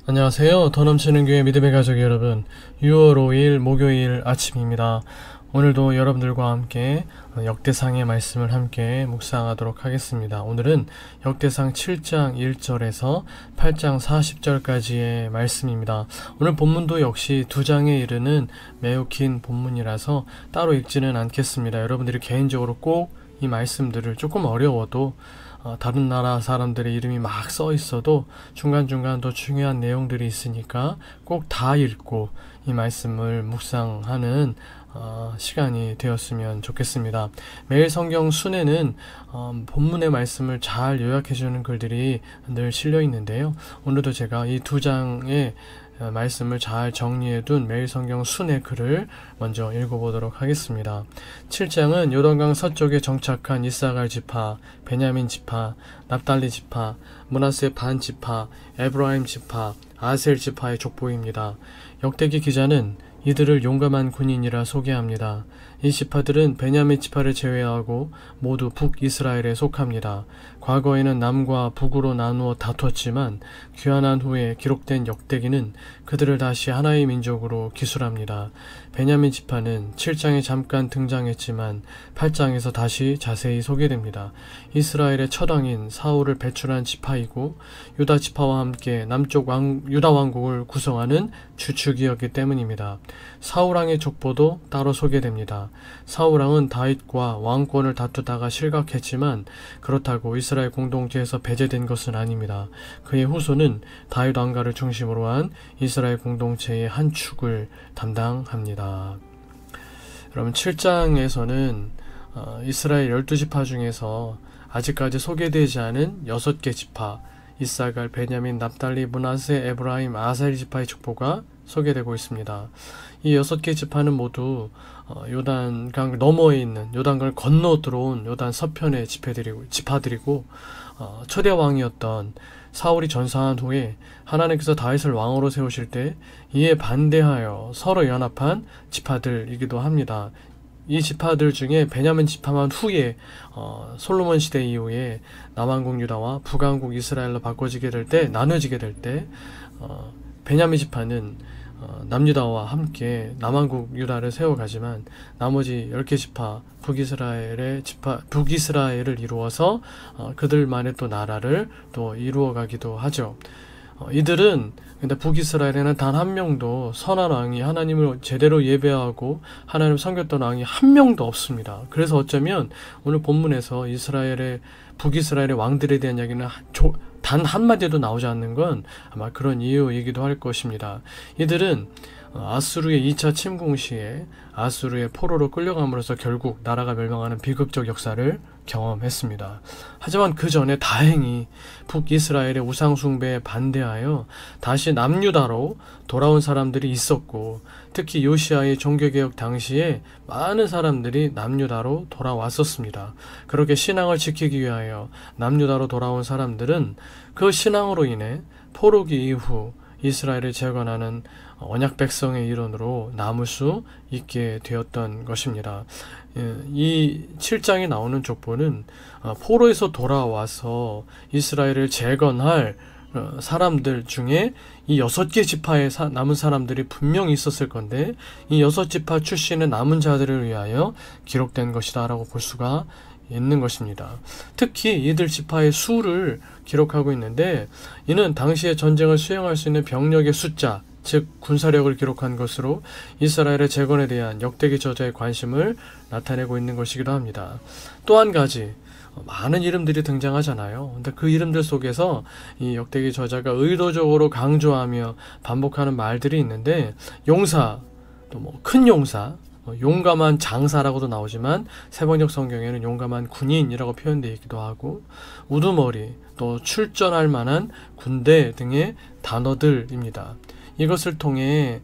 안녕하세요. 더 넘치는 교회 믿음의 가족 여러분, 6월 5일 목요일 아침입니다. 오늘도 여러분들과 함께 역대상의 말씀을 함께 묵상하도록 하겠습니다. 오늘은 역대상 7장 1절에서 8장 40절까지의 말씀입니다. 오늘 본문도 역시 2장에 이르는 매우 긴 본문이라서 따로 읽지는 않겠습니다. 여러분들이 개인적으로 꼭 이 말씀들을 조금 어려워도 다른 나라 사람들의 이름이 막 써 있어도 중간중간 더 중요한 내용들이 있으니까 꼭 다 읽고 이 말씀을 묵상하는 시간이 되었으면 좋겠습니다. 매일 성경 순회는 본문의 말씀을 잘 요약해주는 글들이 늘 실려 있는데요. 오늘도 제가 이 2장의 말씀을 잘 정리해둔 매일 성경 순회 글을 먼저 읽어보도록 하겠습니다. 7장은 요단강 서쪽에 정착한 이사갈 지파, 베냐민 지파, 납달리 지파, 므낫세 반 지파, 에브라임 지파, 아셀 지파의 족보입니다. 역대기 기자는 이들을 용감한 군인이라 소개합니다. 이 지파들은 베냐민 지파를 제외하고 모두 북이스라엘에 속합니다. 과거에는 남과 북으로 나누어 다퉜지만 귀환한 후에 기록된 역대기는 그들을 다시 하나의 민족으로 기술합니다. 베냐민 지파는 7장에 잠깐 등장했지만 8장에서 다시 자세히 소개됩니다. 이스라엘의 첫 왕인 사울을 배출한 지파이고 유다 지파와 함께 남쪽 유다 왕국을 구성하는 주축이었기 때문입니다. 사울왕의 족보도 따로 소개됩니다. 사울왕은 다윗과 왕권을 다투다가 실각했지만 그렇다고 이스라엘 공동체에서 배제된 것은 아닙니다. 그의 후손은 다윗 왕가를 중심으로 한 이스라엘 공동체의 한 축을 담당합니다. 여러분 7장에서는 이스라엘 12지파 중에서 아직까지 소개되지 않은 6개 지파 이사갈, 베냐민, 납달리, 므낫세, 에브라임, 아셀 지파의 족보가 소개되고 있습니다. 이 6개 지파는 모두 요단강 너머에 있는 요단강을 건너 들어온 요단 서편의 지파들이고 초대 왕이었던 사울이 전사한 후에 하나님께서 다윗을 왕으로 세우실 때 이에 반대하여 서로 연합한 지파들이기도 합니다. 이 지파들 중에 베냐민 지파만 후에 솔로몬 시대 이후에 남왕국 유다와 북왕국 이스라엘로 나눠지게 될 때 베냐민 지파는 남유다와 함께 남왕국 유다를 세워가지만 나머지 10개 지파 북이스라엘을 이루어서 그들만의 또 나라를 또 이루어가기도 하죠. 이들은 근데 북이스라엘에는 단 한 명도 선한 왕이 하나님을 제대로 예배하고 하나님을 섬겼던 왕이 한 명도 없습니다. 그래서 어쩌면 오늘 본문에서 북이스라엘의 왕들에 대한 이야기는 단 한마디도 나오지 않는 건 아마 그런 이유이기도 할 것입니다. 이들은 아수르의 2차 침공 시에 아수르의 포로로 끌려감으로써 결국 나라가 멸망하는 비극적 역사를 경험했습니다. 하지만 그 전에 다행히 북이스라엘의 우상숭배에 반대하여 다시 남유다로 돌아온 사람들이 있었고 특히 요시아의 종교개혁 당시에 많은 사람들이 남유다로 돌아왔었습니다. 그렇게 신앙을 지키기 위하여 남유다로 돌아온 사람들은 그 신앙으로 인해 포로기 이후 이스라엘을 재건하는 언약 백성의 일원으로 남을 수 있게 되었던 것입니다. 이 7장에 나오는 족보는 포로에서 돌아와서 이스라엘을 재건할 사람들 중에 이 6개 지파에 남은 사람들이 분명히 있었을 건데 이 6지파 출신의 남은 자들을 위하여 기록된 것이다 라고 볼 수가 있는 것입니다. 특히 이들 지파의 수를 기록하고 있는데 이는 당시의 전쟁을 수행할 수 있는 병력의 숫자 즉 군사력을 기록한 것으로 이스라엘의 재건에 대한 역대기 저자의 관심을 나타내고 있는 것이기도 합니다. 또 한 가지 많은 이름들이 등장하잖아요. 근데 그 이름들 속에서 이 역대기 저자가 의도적으로 강조하며 반복하는 말들이 있는데 용사, 또 뭐 큰 용사, 용감한 장사라고도 나오지만 세번역 성경에는 용감한 군인이라고 표현되어 있기도 하고 우두머리, 또 출전할 만한 군대 등의 단어들입니다. 이것을 통해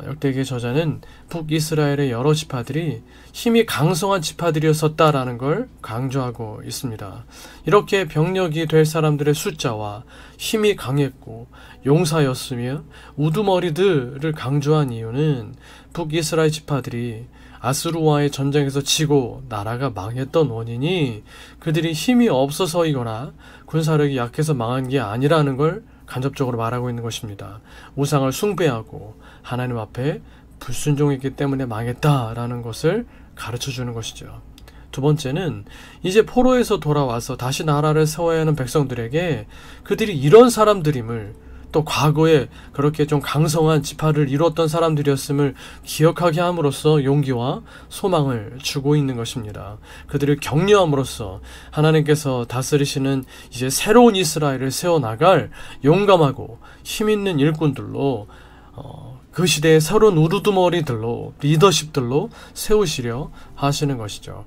역대기 저자는 북이스라엘의 여러 지파들이 힘이 강성한 지파들이었었다라는 걸 강조하고 있습니다. 이렇게 병력이 될 사람들의 숫자와 힘이 강했고 용사였으며 우두머리들을 강조한 이유는 북이스라엘 지파들이 아수르와의 전쟁에서 지고 나라가 망했던 원인이 그들이 힘이 없어서이거나 군사력이 약해서 망한 게 아니라는 걸 간접적으로 말하고 있는 것입니다. 우상을 숭배하고 하나님 앞에 불순종했기 때문에 망했다라는 것을 가르쳐주는 것이죠. 두 번째는 이제 포로에서 돌아와서 다시 나라를 세워야 하는 백성들에게 그들이 이런 사람들임을, 또 과거에 그렇게 좀 강성한 지파를 이뤘던 사람들이었음을 기억하게 함으로써 용기와 소망을 주고 있는 것입니다. 그들을 격려함으로써 하나님께서 다스리시는 이제 새로운 이스라엘을 세워나갈 용감하고 힘있는 일꾼들로, 그 시대의 새로운 우두머리들로, 리더십들로 세우시려 하시는 것이죠.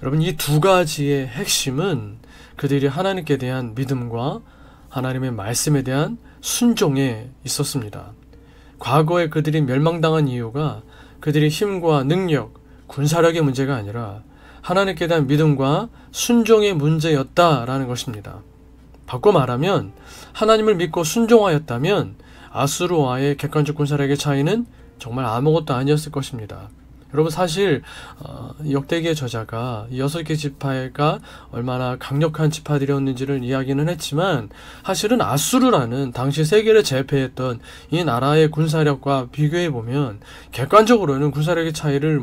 여러분, 이 두 가지의 핵심은 그들이 하나님께 대한 믿음과 하나님의 말씀에 대한 순종에 있었습니다. 과거에 그들이 멸망당한 이유가 그들의 힘과 능력, 군사력의 문제가 아니라 하나님께 대한 믿음과 순종의 문제였다라는 것입니다. 바꿔 말하면 하나님을 믿고 순종하였다면 아수르와의 객관적 군사력의 차이는 정말 아무것도 아니었을 것입니다. 여러분, 사실 역대기의 저자가 이 6개 지파가 얼마나 강력한 지파들이었는지를 이야기는 했지만, 사실은 아수르라는 당시 세계를 제패했던 이 나라의 군사력과 비교해보면 객관적으로는 군사력의 차이를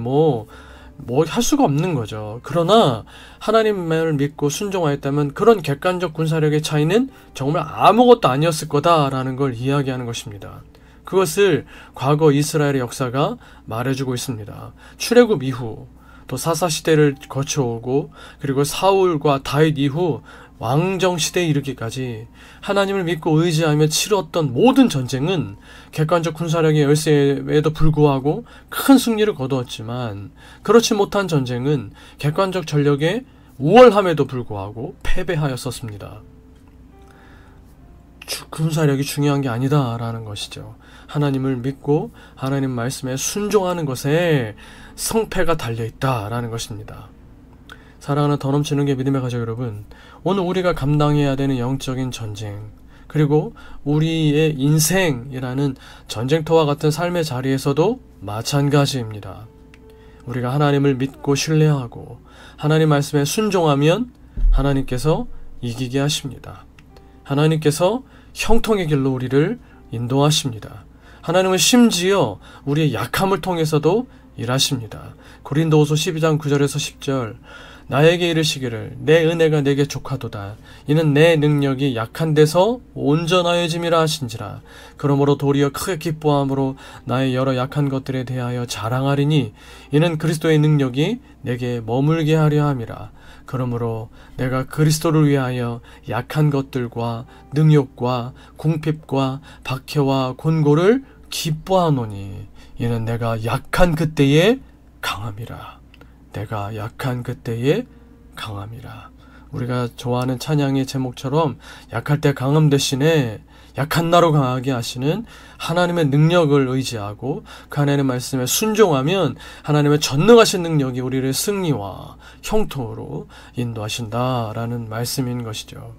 할 수가 없는 거죠. 그러나 하나님을 믿고 순종하였다면 그런 객관적 군사력의 차이는 정말 아무것도 아니었을 거다라는 걸 이야기하는 것입니다. 그것을 과거 이스라엘의 역사가 말해주고 있습니다. 출애굽 이후 또 사사시대를 거쳐오고, 그리고 사울과 다윗 이후 왕정시대에 이르기까지 하나님을 믿고 의지하며 치렀던 모든 전쟁은 객관적 군사력의 열세에도 불구하고 큰 승리를 거두었지만, 그렇지 못한 전쟁은 객관적 전력의 우월함에도 불구하고 패배하였었습니다. 군사력이 중요한 게 아니다라는 것이죠. 하나님을 믿고 하나님 말씀에 순종하는 것에 성패가 달려있다라는 것입니다. 사랑하는 더 넘치는 게 믿음의 가족 여러분, 오늘 우리가 감당해야 되는 영적인 전쟁, 그리고 우리의 인생이라는 전쟁터와 같은 삶의 자리에서도 마찬가지입니다. 우리가 하나님을 믿고 신뢰하고 하나님 말씀에 순종하면 하나님께서 이기게 하십니다. 하나님께서 형통의 길로 우리를 인도하십니다. 하나님은 심지어 우리의 약함을 통해서도 일하십니다. 고린도후서 12장 9절에서 10절, 나에게 이르시기를 내 은혜가 내게 족하도다. 이는 내 능력이 약한 데서 온전하여짐이라 하신지라. 그러므로 도리어 크게 기뻐함으로 나의 여러 약한 것들에 대하여 자랑하리니 이는 그리스도의 능력이 내게 머물게 하려 함이라. 그러므로 내가 그리스도를 위하여 약한 것들과 능욕과 궁핍과 박해와 곤고를 기뻐하노니 이는 내가 약한 그때에 강함이라. 내가 약한 그때에 강함이라. 우리가 좋아하는 찬양의 제목처럼 약할 때 강함 대신에 약한 나로 강하게 하시는 하나님의 능력을 의지하고 그 하나님의 말씀에 순종하면 하나님의 전능하신 능력이 우리를 승리와 형통으로 인도하신다라는 말씀인 것이죠.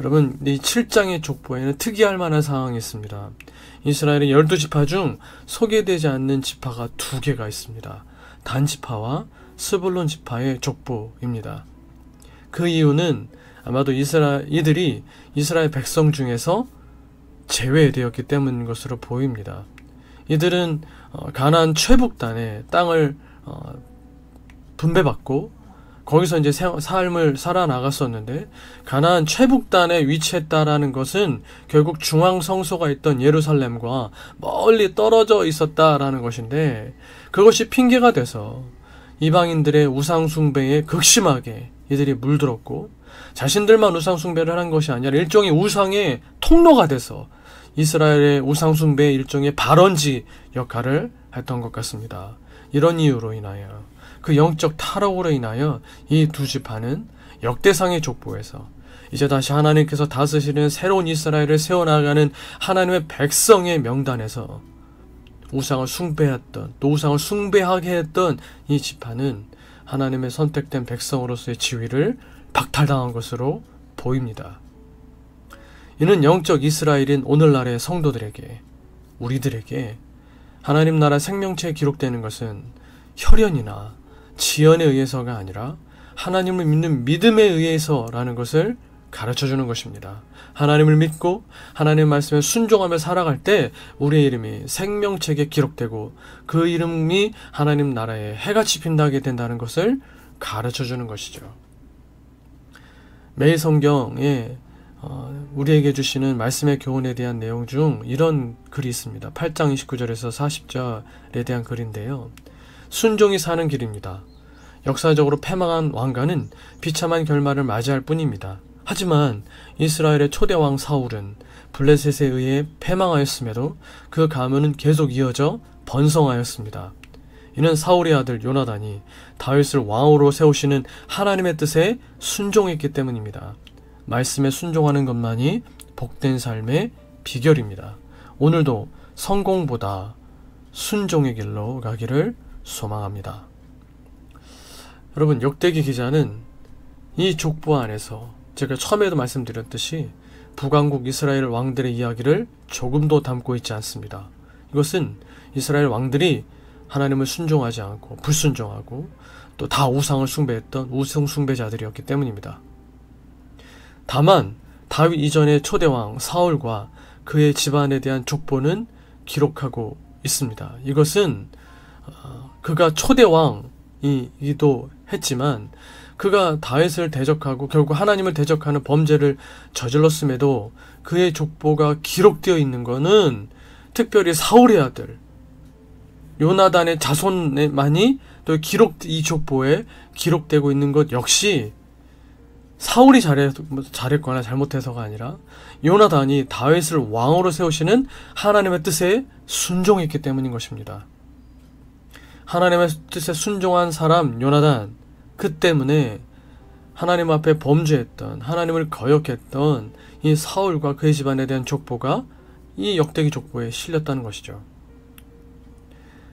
여러분, 이 7장의 족보에는 특이할 만한 상황이 있습니다. 이스라엘의 12지파 중 소개되지 않는 지파가 2개가 있습니다. 단 지파와 스불론 지파의 족보입니다. 그 이유는 아마도 이들이 이스라엘 백성 중에서 제외되었기 때문인 것으로 보입니다. 이들은 가나안 최북단에 땅을 분배받고 거기서 이제 삶을 살아나갔었는데, 가나안 최북단에 위치했다라는 것은 결국 중앙 성소가 있던 예루살렘과 멀리 떨어져 있었다라는 것인데, 그것이 핑계가 돼서 이방인들의 우상 숭배에 극심하게 이들이 물들었고, 자신들만 우상 숭배를 하는 것이 아니라 일종의 우상의 통로가 돼서 이스라엘의 우상 숭배의 일종의 발원지 역할을 했던 것 같습니다. 이런 이유로 인하여, 그 영적 타락으로 인하여 이 2지파는 역대상의 족보에서 이제 다시 하나님께서 다스리는 새로운 이스라엘을 세워나가는 하나님의 백성의 명단에서 우상을 숭배했던, 또 우상을 숭배하게 했던 이 지파는 하나님의 선택된 백성으로서의 지위를 박탈당한 것으로 보입니다. 이는 영적 이스라엘인 오늘날의 성도들에게, 우리들에게 하나님 나라 생명체에 기록되는 것은 혈연이나 지연에 의해서가 아니라 하나님을 믿는 믿음에 의해서라는 것을 가르쳐주는 것입니다. 하나님을 믿고 하나님의 말씀에 순종하며 살아갈 때 우리의 이름이 생명책에 기록되고 그 이름이 하나님 나라에 해가 집힌다게 된다는 것을 가르쳐주는 것이죠. 매일 성경에 우리에게 주시는 말씀의 교훈에 대한 내용 중 이런 글이 있습니다. 8장 29절에서 40절에 대한 글인데요. 순종이 사는 길입니다. 역사적으로 패망한 왕가는 비참한 결말을 맞이할 뿐입니다. 하지만 이스라엘의 초대왕 사울은 블레셋에 의해 패망하였음에도 그 가문은 계속 이어져 번성하였습니다. 이는 사울의 아들 요나단이 다윗을 왕으로 세우시는 하나님의 뜻에 순종했기 때문입니다. 말씀에 순종하는 것만이 복된 삶의 비결입니다. 오늘도 성공보다 순종의 길로 가기를 소망합니다. 여러분, 역대기 기자는 이 족보 안에서 제가 처음에도 말씀드렸듯이 북왕국 이스라엘 왕들의 이야기를 조금도 담고 있지 않습니다. 이것은 이스라엘 왕들이 하나님을 순종하지 않고 불순종하고 또 다 우상을 숭배했던 우상 숭배자들이었기 때문입니다. 다만 다윗 이전의 초대왕 사울과 그의 집안에 대한 족보는 기록하고 있습니다. 이것은 그가 초대왕이기도 했지만 그가 다윗을 대적하고 결국 하나님을 대적하는 범죄를 저질렀음에도 그의 족보가 기록되어 있는 것은 특별히 사울의 아들 요나단의 자손만이 또 이 족보에 기록되고 있는 것 역시 사울이 잘했거나 잘못해서가 아니라 요나단이 다윗을 왕으로 세우시는 하나님의 뜻에 순종했기 때문인 것입니다. 하나님의 뜻에 순종한 사람 요나단, 그 때문에 하나님 앞에 범죄했던, 하나님을 거역했던 이 사울과 그의 집안에 대한 족보가 이 역대기 족보에 실렸다는 것이죠.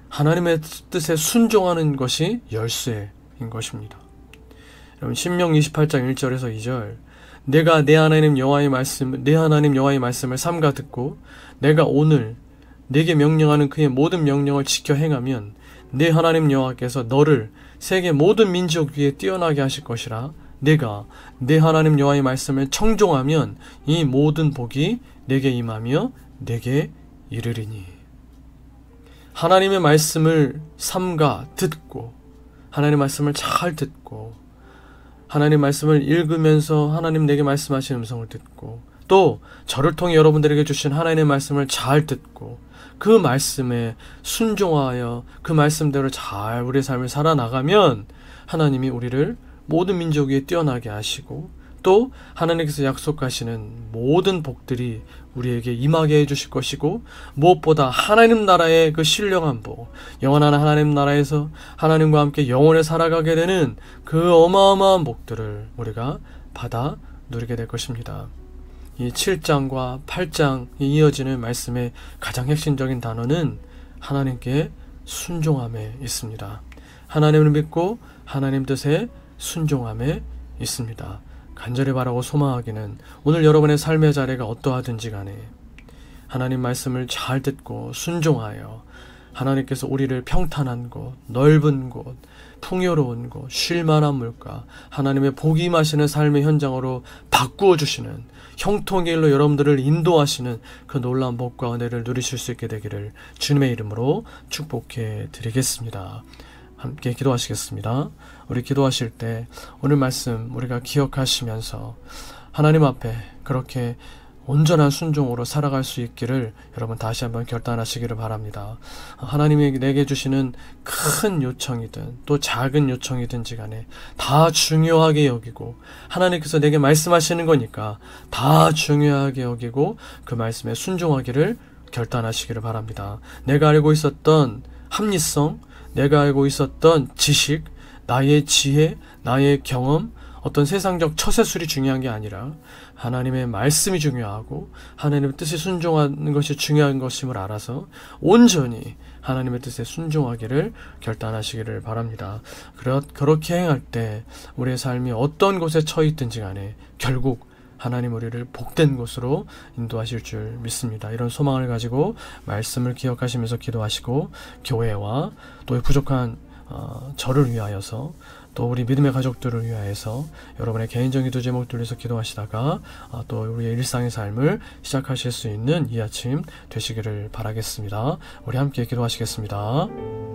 하나님의 뜻에 순종하는 것이 열쇠인 것입니다. 여러분, 신명 28장 1절에서 2절, 내가 내 하나님 여호와의 말씀을 삼가 듣고 내가 오늘 내게 명령하는 그의 모든 명령을 지켜 행하면 내 하나님 여호와께서 너를 세계 모든 민족 위에 뛰어나게 하실 것이라. 내가 내 하나님 여호와의 말씀을 청종하면 이 모든 복이 내게 임하며 내게 이르리니. 하나님의 말씀을 삼가 듣고, 하나님의 말씀을 잘 듣고, 하나님 말씀을 읽으면서 하나님 내게 말씀하시는 음성을 듣고, 또 저를 통해 여러분들에게 주신 하나님의 말씀을 잘 듣고 그 말씀에 순종하여 그 말씀대로 잘 우리의 삶을 살아나가면 하나님이 우리를 모든 민족 위에 뛰어나게 하시고 또 하나님께서 약속하시는 모든 복들이 우리에게 임하게 해주실 것이고, 무엇보다 하나님 나라의 그 신령한 복, 영원한 하나님 나라에서 하나님과 함께 영원히 살아가게 되는 그 어마어마한 복들을 우리가 받아 누리게 될 것입니다. 이 7장과 8장이 이어지는 말씀의 가장 핵심적인 단어는 하나님께 순종함에 있습니다. 하나님을 믿고 하나님 뜻에 순종함에 있습니다. 간절히 바라고 소망하기는 오늘 여러분의 삶의 자리가 어떠하든지 간에 하나님 말씀을 잘 듣고 순종하여 하나님께서 우리를 평탄한 곳, 넓은 곳, 풍요로운 곳, 쉴만한 물가, 하나님의 복이 임하시는 삶의 현장으로 바꾸어 주시는, 형통의 길로 여러분들을 인도하시는 그 놀라운 복과 은혜를 누리실 수 있게 되기를 주님의 이름으로 축복해 드리겠습니다. 함께 기도하시겠습니다. 우리 기도하실 때 오늘 말씀 우리가 기억하시면서 하나님 앞에 그렇게 온전한 순종으로 살아갈 수 있기를 여러분 다시 한번 결단하시기를 바랍니다. 하나님이 내게 주시는 큰 요청이든 또 작은 요청이든지 간에 다 중요하게 여기고, 하나님께서 내게 말씀하시는 거니까 다 중요하게 여기고 그 말씀에 순종하기를 결단하시기를 바랍니다. 내가 알고 있었던 합리성, 내가 알고 있었던 지식, 나의 지혜, 나의 경험, 어떤 세상적 처세술이 중요한 게 아니라 하나님의 말씀이 중요하고 하나님의 뜻에 순종하는 것이 중요한 것임을 알아서 온전히 하나님의 뜻에 순종하기를 결단하시기를 바랍니다. 그렇게 행할 때 우리의 삶이 어떤 곳에 처해 있든지 간에 결국 하나님 우리를 복된 곳으로 인도하실 줄 믿습니다. 이런 소망을 가지고 말씀을 기억하시면서 기도하시고 교회와 또 부족한 저를 위하여서 또 우리 믿음의 가족들을 위하여서 여러분의 개인적인 기도 제목들 위해서 기도하시다가 또 우리의 일상의 삶을 시작하실 수 있는 이 아침 되시기를 바라겠습니다. 우리 함께 기도하시겠습니다.